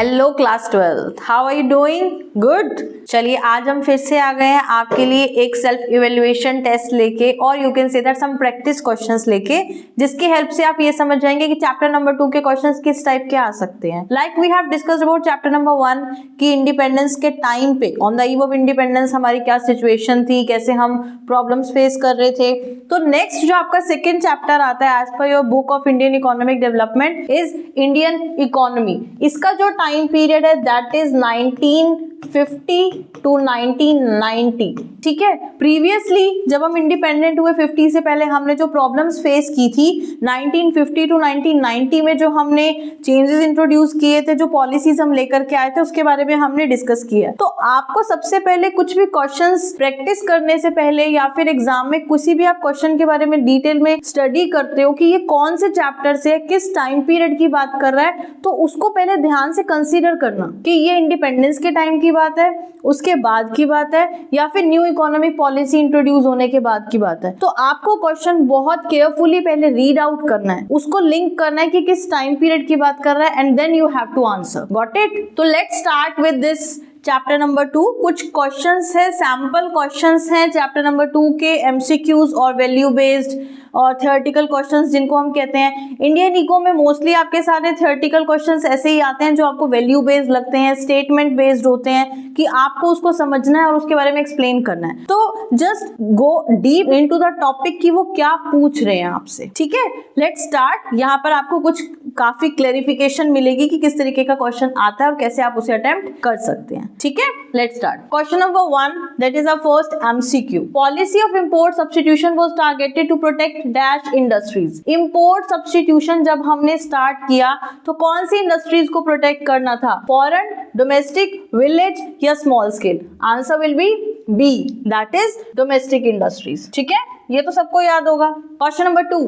Hello class 12th, how are you doing? Good. चलिए आज हम फिर से आ गए हैं आपके लिए एक सेल्फ इवेल्युएशन टेस्ट लेके और you can say that some practice questions लेके, जिसकी हेल्प से आप ये समझ जाएंगे कि चैप्टर नंबर 2 के क्वेश्चंस किस टाइप के आ सकते हैं। Like we have discussed about chapter number 1 कि इंडिपेंडेंस के टाइम पे, on the eve of independence हमारी क्या सिचुएशन थी, कैसे हम प्रॉब्लम्स फेस कर रहे थे। तो नेक्स्ट जो आपका सेकेंड चैप्टर आता है as per your book of Indian economic development is Indian economy. इसका जो टाइम पीरियड है दैट इज 1950 टू 1990। ठीक है, प्रीवियसली जब हम इंडिपेंडेंट हुए 50 से पहले हमने जो प्रॉब्लम्स फेस की थी 1950 टू 1990 में, जो हमने चेंजेस इंट्रोड्यूस किए थे, जो पॉलिसीज हम लेकर के आए थे, उसके बारे में हमने डिस्कस किया। तो आपको सबसे पहले कुछ भी क्वेश्चंस प्रैक्टिस करने से पहले या फिर एग्जाम में किसी भी आप क्वेश्चन के बारे में डिटेल में स्टडी करते हो कि ये कौन से चैप्टर से किस टाइम पीरियड की बात कर रहा है, तो उसको पहले ध्यान से कंसीडर करना कि ये इंडिपेंडेंस के टाइम की बात है, उसके बाद की बात है, या फिर न्यू इकोनॉमिक पॉलिसी इंट्रोड्यूस होने के बाद की बात है। तो आपको क्वेश्चन बहुत केयरफुली पहले रीड आउट करना है, उसको लिंक करना है कि किस टाइम पीरियड की बात कर रहा है, and then you have to answer. Got it? तो let's start with this chapter number 2। कुछ क्वेश्चंस है, सैंपल क्वेश्चंस हैं चैप्टर नंबर 2 के, एमसीक्यूज और वैल्यू बेस्ड और थियोरेटिकल क्वेश्चंस जिनको हम कहते हैं। इंडियन इको में मोस्टली आपके सारे थियोरेटिकल क्वेश्चंस ऐसे ही आते हैं जो आपको वैल्यू बेस्ड लगते हैं, स्टेटमेंट बेस्ड होते हैं कि आपको उसको समझना है और उसके बारे में एक्सप्लेन करना है। तो just go deep into the topic कि वो क्या पूछ रहे हैं आपसे। ठीक है, लेट्स स्टार्ट। यहाँ पर आपको कुछ काफी क्लैरिफिकेशन मिलेगी कि किस तरीके का क्वेश्चन आता है और कैसे आप उसे अटेम्प्ट कर सकते हैं। ठीक है, let's start. Question number 1 that is a first MCQ. Policy of import substitution was targeted to protect dash industries. Import substitution जब हमने स्टार्ट किया तो कौन सी इंडस्ट्रीज को प्रोटेक्ट करना था? फॉरेन, डोमेस्टिक, विलेज या small scale? Answer will be B, that is domestic industries. ठीक है, ये तो सबको याद होगा। Question number 2,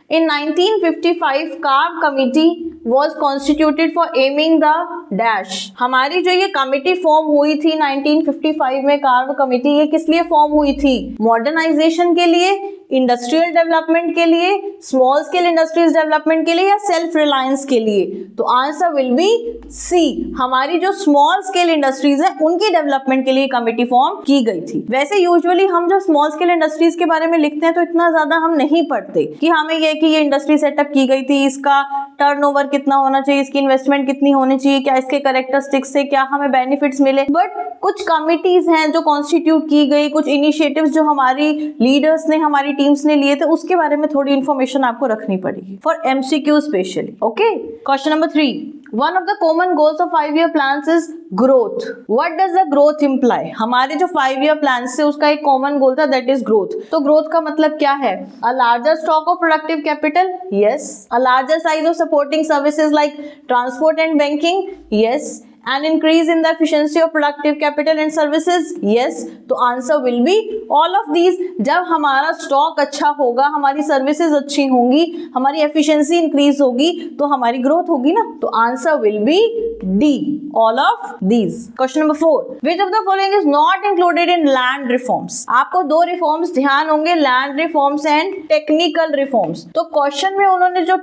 in 1955 Karve committee was constituted for aiming the dash। हमारी जो ये कमिटी फॉर्म हुई थी 1955 में, कार्व कमिटी, ये किस लिए फॉर्म हुई थी? मॉडर्नाइजेशन के लिए, इंडस्ट्रियल डेवलपमेंट के लिए, स्मॉल स्केल इंडस्ट्रीज डेवलपमेंट के लिए या सेल्फ रिलायंस के लिए? तो आंसर विल बी सी, हमारी जो स्मॉल स्केल इंडस्ट्रीज है उनकी डेवलपमेंट के लिए कमिटी फॉर्म की गई थी। वैसे यूजुअली हम जो स्मॉल स्केल इंडस्ट्रीज के बारे में लिखते हैं तो इतना ज्यादा हम नहीं पढ़ते कि हमें ये कि ये इंडस्ट्री सेटअप की गई थी, इसका टर्नओवर कितना होना चाहिए, इसकी इन्वेस्टमेंट कितनी होनी चाहिए, क्या इसके कैरेक्टरिस्टिक्स से क्या हमें बेनिफिट्स मिले। बट कुछ कमिटीज हैं जो कॉन्स्टिट्यूट की गई, कुछ इनिशिएटिव्स जो हमारी लीडर्स ने, हमारी टीम्स ने लिए थे, उसके बारे में थोड़ी इंफॉर्मेशन आपको रखनी पड़ेगी for MCQ specially. Okay, question number 3, one of the common goals of 5-year plans is growth। what does the growth imply? हमारे जो 5-year plans से उसका एक common goal था, that is growth। तो growth का मतलब क्या है? a larger stock of productive capital, yes। a larger size of supporting services like transport and banking, yes। an increase in the efficiency of productive capital and services, yes। तो answer will be all of these. जब हमारा stock अच्छा होगा, हमारी services अच्छी होंगी, हमारी efficiency increase होगी, तो हमारी ग्रोथ होगी ना। तो answer will B D, all of these. Question number 4, which of the following is not included in land reforms? आपको दो रिफॉर्म्स ध्यान होंगे, land reforms and technical reforms. तो क्वेश्चन में उन्होंने जो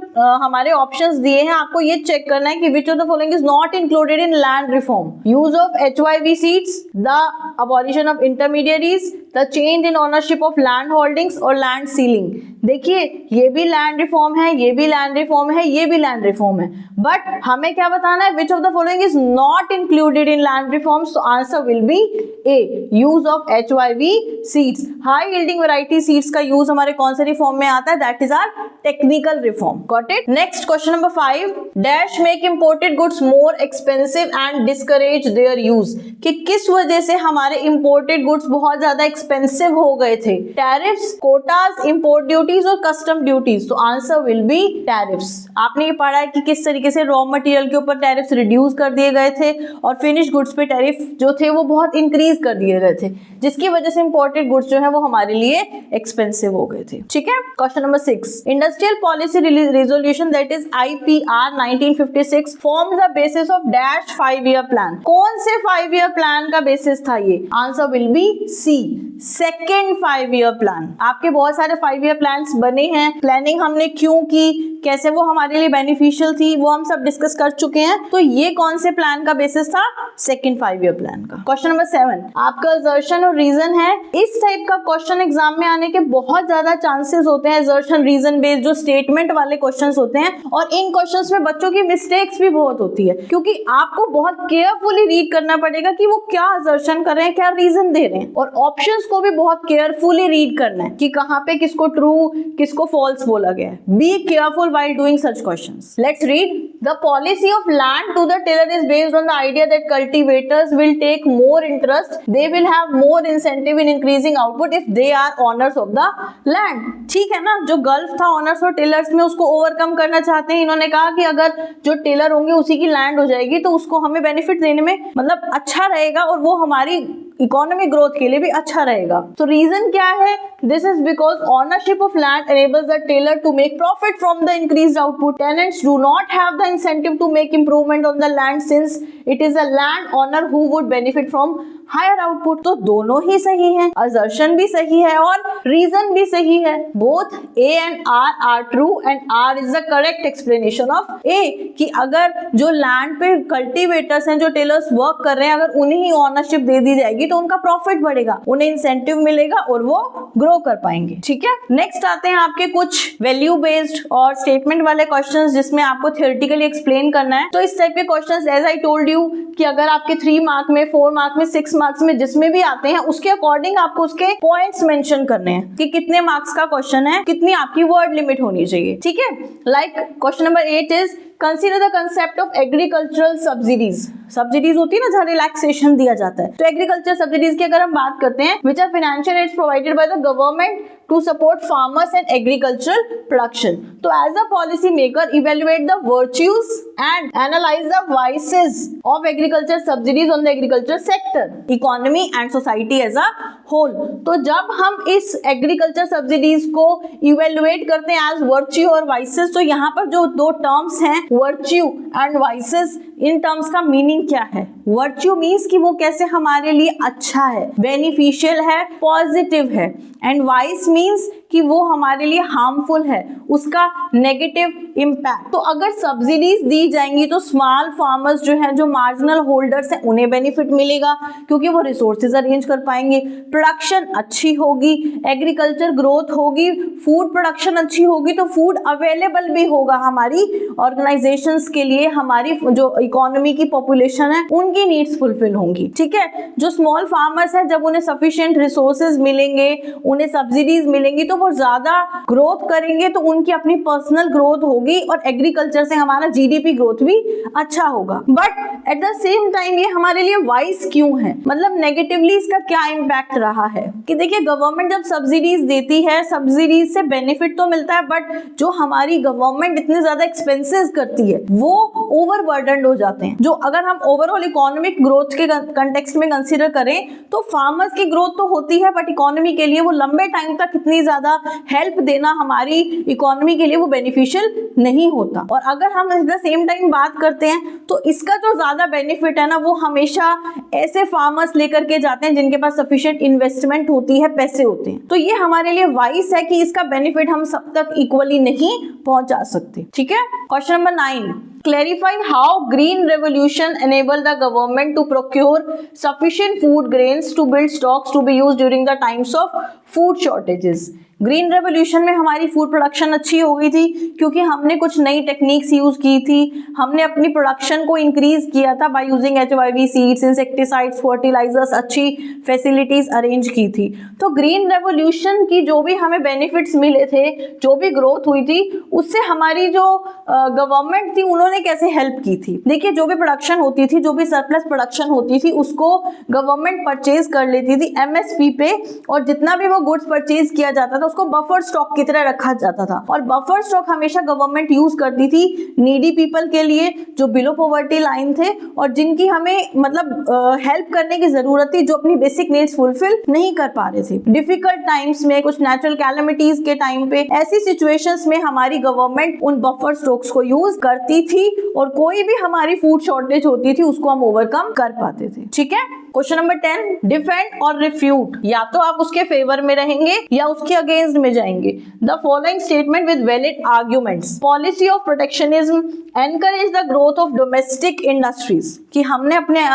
हमारे ऑप्शंस दिए हैं, आपको ये चेक करना है कि विच of the following is not included in land reform। use of HYV seats, the abolition of intermediaries, the change in ownership of land holdings और land ceiling। देखिए ये भी लैंड रिफॉर्म है, ये भी लैंड रिफॉर्म है, ये भी लैंड रिफॉर्म है, बट हमें क्या बताना है? Which of the following is not included in land reforms? तो answer will be A, use of HYV seeds. High yielding variety seeds का यूज हमारे कौन से रिफॉर्म में आता है? That is R technical reform. Got it? Next question number 5, dash make imported goods more expensive and discourage their use. कि किस वजह से हमारे इंपोर्टेड गुड्स बहुत ज्यादा एक्सपेंसिव हो गए थे? टैरिफ्स, कोटास, इंपोर्ट ड्यूटीज और कस्टम ड्यूटीज। तो आंसर विल बी टैरिफ्स। आपने ये पढ़ा है कि किस तरीके से रॉ मटेरियल के ऊपर टैरिफ्स रिड्यूस कर दिए गए थे और फिनिश गुड्स पे टैरिफ जो थे वो बहुत इंक्रीज कर दिए गए थे, जिसकी वजह से इंपोर्टेड गुड्स जो है वो हमारे लिए एक्सपेंसिव हो गए थे। ठीक है, question number 6, industrial policy resolution that is IPR 1956 forms the basis of dash 5-year plan. कौन से 5-year प्लान का बेसिस था ये? Answer will be C, second 5-year plan. आपके बहुत सारे 5-year प्लान्स बने हैं, प्लानिंग हमने क्यों की, कैसे वो हमारे लिए बेनिफिशियल थी, वो हम सब डिस्कस कर चुके हैं। तो ये कौन से प्लान प्लान का बेसिस था, सेकंड 5 ईयर प्लान का। क्वेश्चन नंबर 7 आपका असर्शन और रीजन है। इस टाइप का क्वेश्चन एग्जाम में आने के बहुत ज्यादा चांसेस होते हैं, असर्शन रीजन बेस्ड जो स्टेटमेंट वाले क्वेश्चंस होते हैं, और इन क्वेश्चंस में बच्चों की मिस्टेक्स भी बहुत होती है, क्योंकि आपको बहुत केयरफुली रीड करना पड़ेगा कि वो क्या असर्शन कर रहे हैं, क्या रीजन दे रहे हैं, और ऑप्शंस को भी बहुत केयरफुली रीड करना है कि कहां पे किसको ट्रू किसको फॉल्स बोला गया है। Be careful while doing such questions. Let's read. The policy of land to the tiller is based on the idea that cultivators will take more interest, they will have more incentive in increasing output if they are owners of the land. ठीक है ना, जो gulf था honours और tillers में, उसको overcome करना चाहते हैं। इन्होंने कहा कि अगर जो टिलर होंगे उसी की लैंड हो जाएगी तो उसको हमें बेनिफिट देने में मतलब अच्छा रहेगा, और वो हमारी इकोनॉमिक ग्रोथ के लिए भी अच्छा रहेगा। तो रीजन क्या है? This is because ownership of land enables the tiller to make profit from the increased output. Tenants do not have the incentive to make improvement on the land since it is a land owner who would benefit from higher output. तो दोनों ही सही हैं, assertion भी सही है और reason भी सही है। Both A and R are true and R is the correct explanation of A, कि अगर जो लैंड पे कल्टीवेटर्स हैं, जो टेलर्स वर्क कर रहे हैं, अगर उन्हें ही ओनरशिप दे दी जाएगी तो उनका प्रॉफिट बढ़ेगा, उन्हें इंसेंटिव मिलेगा और वो ग्रो कर पाएंगे। ठीक है, नेक्स्ट आते हैं आपके कुछ वैल्यू बेस्ड और स्टेटमेंट वाले क्वेश्चंस जिसमें आपको थियोरेटिकली एक्सप्लेन करना है। तो इस टाइप के questions as I told you कि अगर आपके 3 मार्क में, 4 मार्क में, 6 मार्क्स में जिसमें भी आते हैं उसके अकॉर्डिंग आपको उसके पॉइंट्स मेंशन करने हैं कि कितने मार्क्स का क्वेश्चन है, कितनी आपकी वर्ड लिमिट होनी चाहिए। ठीक है, like question number 8 is consider the concept of agricultural subsidies. Subsidies होती है ना जहाँ रिलैक्सेशन दिया जाता है, तो एग्रीकल्चर सब्सिडीज की अगर हम बात करते हैं, which are financial aids provided by the government to support farmers and agricultural production. So as a policy maker, evaluate the virtues and analyze the vices of agriculture subsidies on the agriculture sector, economy and society as a whole. तो जब हम इस agriculture subsidies को evaluate करते हैं as virtue और vices, तो यहाँ पर जो 2 terms हैं virtue and vices, in terms का मीनिंग क्या है? वर्च्यू मीन्स कि वो कैसे हमारे लिए अच्छा है, बेनिफिशियल है, पॉजिटिव है, एंड वाइस मीन्स कि वो हमारे लिए हार्मफुल है, उसका नेगेटिव इम्पैक्ट। तो अगर सब्सिडीज दी जाएंगी तो स्मॉल फार्मर्स जो हैं, जो मार्जिनल होल्डर्स हैं, उन्हें बेनिफिट मिलेगा क्योंकि वो रिसोर्सेज अरेंज कर पाएंगे, प्रोडक्शन अच्छी होगी, एग्रीकल्चर ग्रोथ होगी, फूड प्रोडक्शन अच्छी होगी, तो फूड अवेलेबल भी होगा हमारी ऑर्गेनाइजेशंस के लिए, हमारी जो इकोनॉमी की पॉपुलेशन है उनकी नीड्स फुलफिल होंगी। ठीक है, जो स्मॉल फार्मर्स हैं, जब उन्हें सफिशिएंट रिसोर्सेज मिलेंगे, उन्हें सब्सिडीज मिलेंगी, तो वो ज्यादा ग्रोथ करेंगे, तो उनकी अपनी पर्सनल ग्रोथ होगी और एग्रीकल्चर से हमारा जीडीपी ग्रोथ भी अच्छा होगा। But at the same time ये हमारे लिए वाइस क्यों है, मतलब नेगेटिवली इसका क्या इम्पैक्ट रहा है कि देखिए, गवर्नमेंट जब सब्सिडीज देती है, सब्सिडीज से बेनिफिट तो मिलता है, बट जो हमारी गवर्नमेंट इतने ज्यादा एक्सपेंसेस करती है वो ओवरबर्डन्ड हो जाते हैं। जो अगर हम ओवरऑल इकोनॉमिक ग्रोथ के कंटेक्स्ट में कंसीडर करें तो फार्मर्स की ग्रोथ तो होती है, बट इकोनॉमी के लिए वो लंबे टाइम तक इतनी ज्यादा हेल्प देना हमारी इकोनॉमी के लिए वो बेनिफिशियल नहीं होता। और अगर हम एट द सेम टाइम बात करते हैं तो इसका जो ज्यादा बेनिफिट है ना, वो हमेशा ऐसे फार्मर्स लेकर के जाते हैं जिनके पास सफिशिएंट इन्वेस्टमेंट होती है, पैसे होते हैं। तो ये हमारे लिए वाइस है कि इसका बेनिफिट हम सब तक इक्वली नहीं पहुंचा सकते। ठीक है, question number 9, clarify how green revolution enabled the government to procure sufficient food grains to build stocks to be used during the times of food shortages. Green revolution में हमारी फूड प्रोडक्शन अच्छी हो गई थी क्योंकि हमने कुछ नई टेक्निक्स यूज की थी, हमने अपनी प्रोडक्शन को इंक्रीज किया था by using HYV seeds, insecticides, fertilizers, अच्छी फैसिलिटीज अरेंज की थी। तो ग्रीन रेवोल्यूशन की जो भी हमें बेनिफिट्स मिले थे, जो भी ग्रोथ हुई थी, उससे हमारी जो गवर्नमेंट थी उन्होंने कैसे हेल्प की थी। देखिए, जो भी प्रोडक्शन होती थी, जो भी सरप्लस प्रोडक्शन होती थी, उसको गवर्नमेंट परचेज कर लेती थी MSP पे, और जितना भी वो गुड्स परचेज किया जाता था उसको बफर स्टॉक की तरह रखा जाता था। और बफर स्टॉक हमेशा गवर्नमेंट यूज करती थी नीडी पीपल के लिए, जो बिलो पॉवर्टी लाइन थे और जिनकी हमें मतलब हेल्प करने की जरूरत थी, जो अपनी बेसिक नीड्स फुलफिल नहीं कर पा रहे थे। डिफिकल्ट टाइम्स में, कुछ नेचुरल कैलेमिटीज के टाइम पे, ऐसी सिचुएशंस में हमारी गवर्नमेंट उन बफर स्टॉक्स को यूज करती थी और कोई भी हमारी फूड शॉर्टेज होती थी उसको हम ओवरकम कर पाते थे। ठीक है, क्वेश्चन नंबर 10, डिफेंड और रिफ्यूट, या तो आप उसके फेवर में रहेंगे या उसके अगेंस्ट में जाएंगे। The following statement with valid arguments, policy of protectionism encourage the growth of domestic industries, कि हमने अपने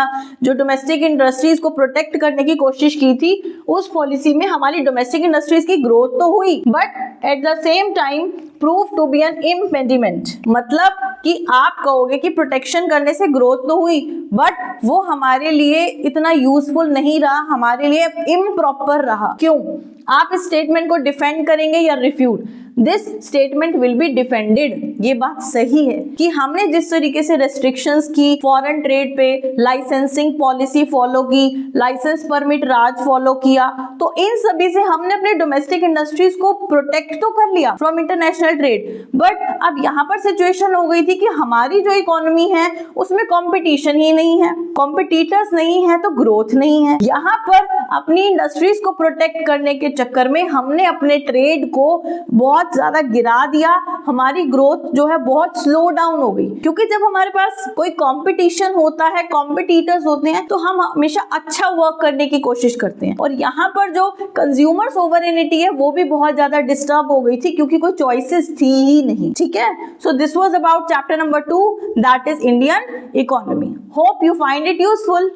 जो डोमेस्टिक इंडस्ट्रीज को प्रोटेक्ट करने की कोशिश की थी, उस पॉलिसी में हमारी डोमेस्टिक इंडस्ट्रीज की ग्रोथ तो हुई, but at the same time prove to be an impediment, मतलब कि आप कहोगे कि प्रोटेक्शन करने से ग्रोथ तो हुई, बट वो हमारे लिए इतना यूजफुल नहीं रहा, हमारे लिए इम्प्रॉपर रहा। क्यों? आप इस स्टेटमेंट को डिफेंड करेंगे या refute? This statement will be defended. ये बात सही है कि हमने जिस तरीके से रेस्ट्रिक्शंस की फॉरेन ट्रेड पे, लाइसेंसिंग पॉलिसी फॉलो की, लाइसेंस परमिट राज फॉलो किया, तो इन सभी से हमने अपने डोमेस्टिक इंडस्ट्रीज को प्रोटेक्ट तो कर लिया फ्रॉम इंटरनेशनल ट्रेड, बट अब यहाँ पर सिचुएशन हो गई थी कि हमारी जो इकोनॉमी है उसमें कंपटीशन ही नहीं है, कॉम्पिटिटर्स नहीं है, तो ग्रोथ नहीं है। यहाँ पर अपनी इंडस्ट्रीज को प्रोटेक्ट करने के चक्कर में हमने अपने ट्रेड को बहुत ज्यादा गिरा दिया, हमारी ग्रोथ जो है बहुत स्लो डाउन हो गई, क्योंकि जब हमारे पास कोई कंपटीशन होता है, कॉम्पिटिटर्स होते हैं, तो हम हमेशा अच्छा वर्क करने की कोशिश करते हैं, और यहाँ पर जो कंज्यूमर सोवरेनिटी है वो भी बहुत ज्यादा डिस्टर्ब हो गई थी, क्योंकि कोई चॉइसेस थी ही नहीं। ठीक है, so this was about chapter number 2, that is Indian economy. Hope you find it useful.